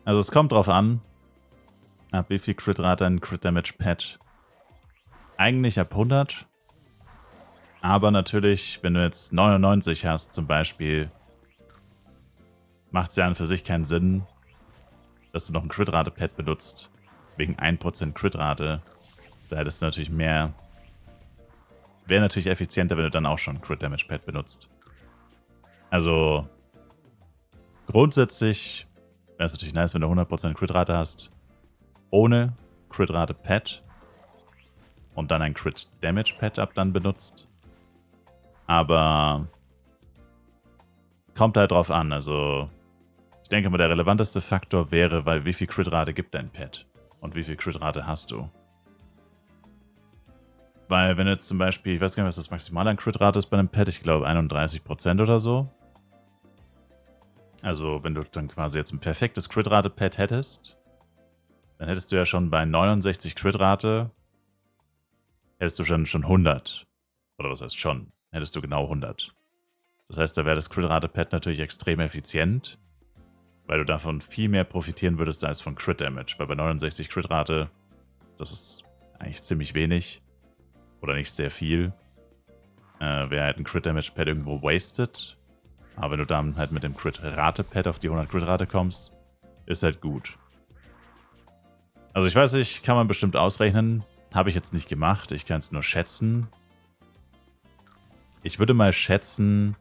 Also es kommt drauf an, ab wie viel Crit-Rate ein Crit-Damage-Pad. Eigentlich ab 100. Aber natürlich, wenn du jetzt 99 hast zum Beispiel, macht es ja an für sich keinen Sinn, dass du noch ein Crit-Rate-Pad benutzt. Wegen 1% Crit-Rate. Da hättest du natürlich mehr. Wäre natürlich effizienter, wenn du dann auch schon ein Crit-Damage-Pad benutzt. Also grundsätzlich wäre es natürlich nice, wenn du 100% Crit-Rate hast. Ohne Crit-Rate-Pad. Und dann ein Crit-Damage-Pad ab dann benutzt. Aber kommt halt drauf an. Also ich denke mal, der relevanteste Faktor wäre, weil wie viel Crit-Rate gibt dein Pad? Und wie viel Crit-Rate hast du? Weil wenn jetzt zum Beispiel, ich weiß gar nicht, was das Maximal an Crit-Rate ist bei einem Pad, ich glaube 31% oder so. Also wenn du dann quasi jetzt ein perfektes Crit-Rate-Pad hättest, dann hättest du ja schon bei 69 Crit-Rate, hättest du schon 100. Oder was heißt schon? Hättest du genau 100. Das heißt, da wäre das Crit-Rate-Pad natürlich extrem effizient, weil du davon viel mehr profitieren würdest als von Crit-Damage. Weil bei 69 Crit-Rate, das ist eigentlich ziemlich wenig. Oder nicht sehr viel. Wäre halt ein Crit-Damage-Pad irgendwo wasted. Aber wenn du dann halt mit dem Crit-Rate-Pad auf die 100 Crit-Rate kommst, ist halt gut. Also ich weiß nicht, kann man bestimmt ausrechnen. Habe ich jetzt nicht gemacht, ich kann es nur schätzen. Ich würde mal schätzen,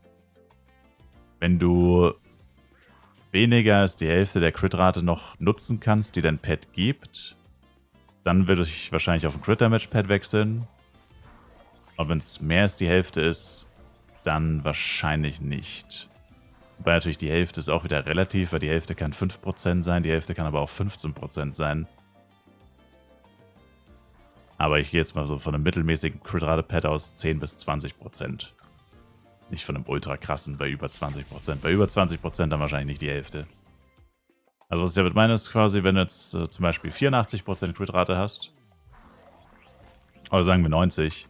wenn du weniger als die Hälfte der Crit-Rate noch nutzen kannst, die dein Pad gibt, dann würde ich wahrscheinlich auf ein Crit-Damage-Pad wechseln. Und wenn es mehr als die Hälfte ist, dann wahrscheinlich nicht. Wobei natürlich die Hälfte ist auch wieder relativ, weil die Hälfte kann 5% sein, die Hälfte kann aber auch 15% sein. Aber ich gehe jetzt mal so von einem mittelmäßigen Crit-Rate-Pad aus 10 bis 20%. Nicht von einem ultra krassen bei über 20%. Bei über 20% dann wahrscheinlich nicht die Hälfte. Also was ich damit meine ist quasi, wenn du jetzt zum Beispiel 84% Crit-Rate hast, oder sagen wir 90,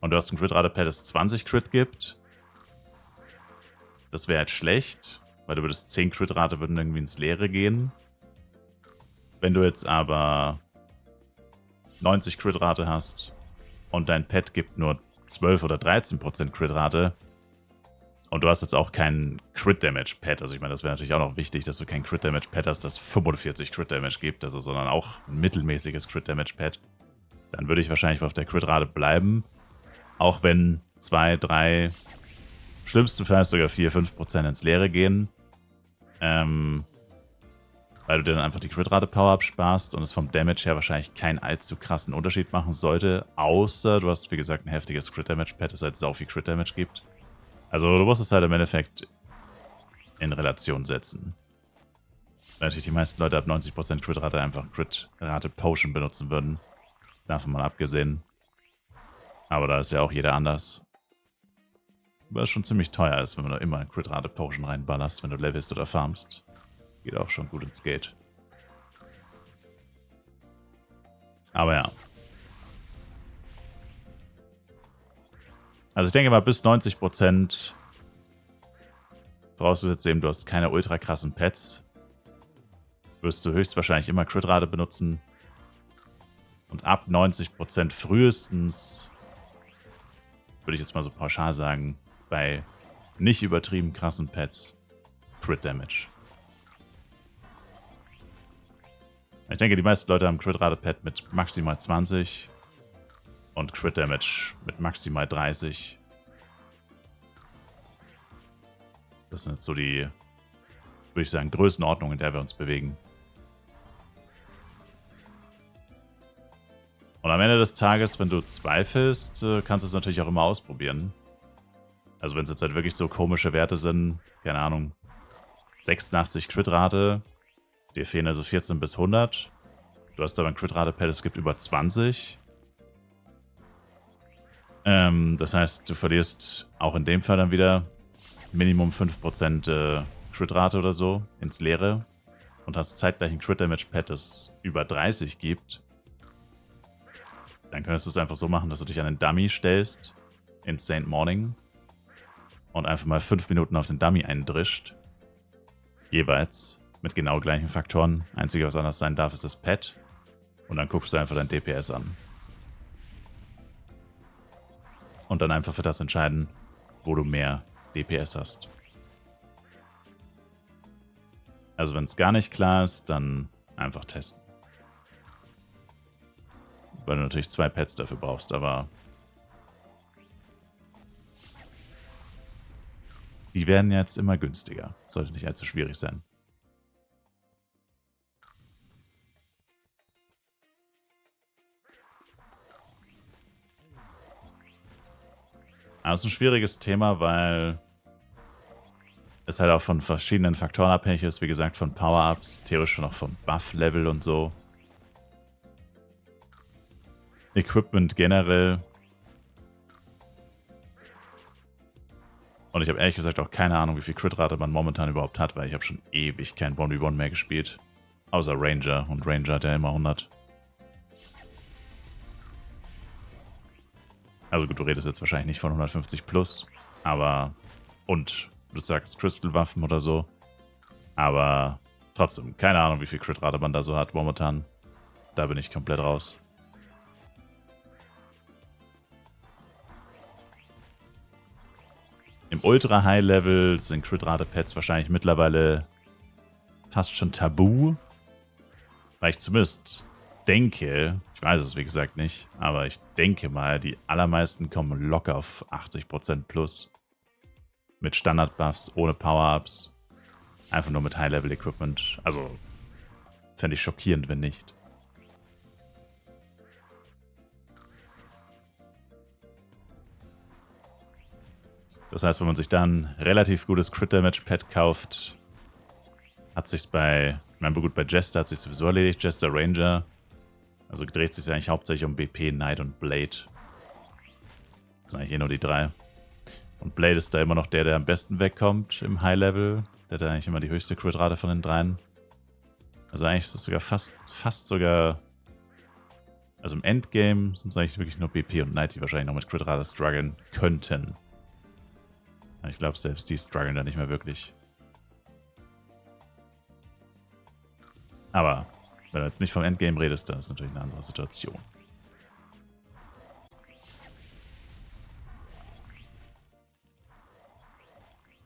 und du hast ein Crit-Rate-Pad, das 20 Crit gibt, das wäre halt schlecht, weil du würdest 10 Crit-Rate würden irgendwie ins Leere gehen. Wenn du jetzt aber 90 Crit-Rate hast und dein Pad gibt nur 12 oder 13% Crit-Rate und du hast jetzt auch kein Crit-Damage-Pad, also ich meine, das wäre natürlich auch noch wichtig, dass du kein Crit-Damage-Pad hast, das 45 Crit-Damage gibt, also sondern auch ein mittelmäßiges Crit-Damage-Pad, dann würde ich wahrscheinlich auf der Crit-Rate bleiben, auch wenn 2, 3, schlimmstenfalls sogar 4, 5% ins Leere gehen, weil du dir dann einfach die Crit-Rate Power-Up sparst und es vom Damage her wahrscheinlich keinen allzu krassen Unterschied machen sollte, außer du hast, wie gesagt, ein heftiges Crit-Damage-Pad, das halt sau viel Crit-Damage gibt. Also du musst es halt im Endeffekt in Relation setzen. Weil natürlich die meisten Leute ab 90% Crit-Rate einfach Crit-Rate Potion benutzen würden. Davon mal abgesehen. Aber da ist ja auch jeder anders. Weil es schon ziemlich teuer ist, wenn man da immer eine Crit-Rate Potion reinballerst, wenn du levelst oder farmst. Geht auch schon gut ins Geld. Aber ja. Also ich denke mal bis 90%, vorausgesetzt eben, du hast keine ultra krassen Pets, wirst du höchstwahrscheinlich immer Crit-Rate benutzen. Und ab 90% frühestens, würde ich jetzt mal so pauschal sagen, bei nicht übertrieben krassen Pets, Crit-Damage. Ich denke, die meisten Leute haben Crit-Rate-Pad mit maximal 20 und Crit-Damage mit maximal 30. Das sind jetzt so die, würde ich sagen, Größenordnung, in der wir uns bewegen. Und am Ende des Tages, wenn du zweifelst, kannst du es natürlich auch immer ausprobieren. Also wenn es jetzt halt wirklich so komische Werte sind, keine Ahnung, 86 Crit-Rate, dir fehlen also 14 bis 100. Du hast aber ein Crit-Rate-Pad, es gibt über 20. Das heißt, du verlierst auch in dem Fall dann wieder Minimum 5% Crit-Rate oder so ins Leere und hast zeitgleich ein Crit-Damage-Pad, das über 30 gibt. Dann könntest du es einfach so machen, dass du dich an den Dummy stellst in Saint Morning und einfach mal 5 Minuten auf den Dummy eindrischt. Jeweils. Mit genau gleichen Faktoren. Einzige, was anders sein darf, ist das Pad. Und dann guckst du einfach dein DPS an. Und dann einfach für das entscheiden, wo du mehr DPS hast. Also wenn es gar nicht klar ist, dann einfach testen. Weil du natürlich 2 Pads dafür brauchst, aber die werden jetzt immer günstiger. Sollte nicht allzu schwierig sein. Aber es ist ein schwieriges Thema, weil es halt auch von verschiedenen Faktoren abhängig ist. Wie gesagt, von Power-Ups, theoretisch noch vom Buff-Level und so. Equipment generell. Und ich habe ehrlich gesagt auch keine Ahnung, wie viel Crit-Rate man momentan überhaupt hat, weil ich habe schon ewig kein 1v1 mehr gespielt. Außer Ranger. Und Ranger hat ja immer 100. Also gut, du redest jetzt wahrscheinlich nicht von 150 plus, aber... Und du sagst Crystal-Waffen oder so. Aber trotzdem, keine Ahnung, wie viel Crit-Rate man da so hat momentan. Da bin ich komplett raus. Im Ultra-High-Level sind Crit-Rate-Pads wahrscheinlich mittlerweile fast schon tabu. Weil ich zumindest denke, ich weiß es wie gesagt nicht, aber ich denke mal, die allermeisten kommen locker auf 80% plus. Mit Standard-Buffs, ohne Power-Ups. Einfach nur mit High-Level-Equipment. Also, fände ich schockierend, wenn nicht. Das heißt, wenn man sich dann relativ gutes Crit-Damage-Pad kauft, hat sich's bei, ich meine, gut, bei Jester hat sich sowieso erledigt, Jester Ranger. Also dreht sich eigentlich hauptsächlich um BP, Knight und Blade. Das sind eigentlich nur die 3. Und Blade ist da immer noch der am besten wegkommt im High-Level. Der hat eigentlich immer die höchste Crit-Rate von den 3. Also eigentlich ist es sogar fast sogar... Also im Endgame sind es eigentlich wirklich nur BP und Knight, die wahrscheinlich noch mit Crit-Rate strugglen könnten. Ich glaube, selbst die strugglen da nicht mehr wirklich. Aber wenn du jetzt nicht vom Endgame redest, dann ist natürlich eine andere Situation.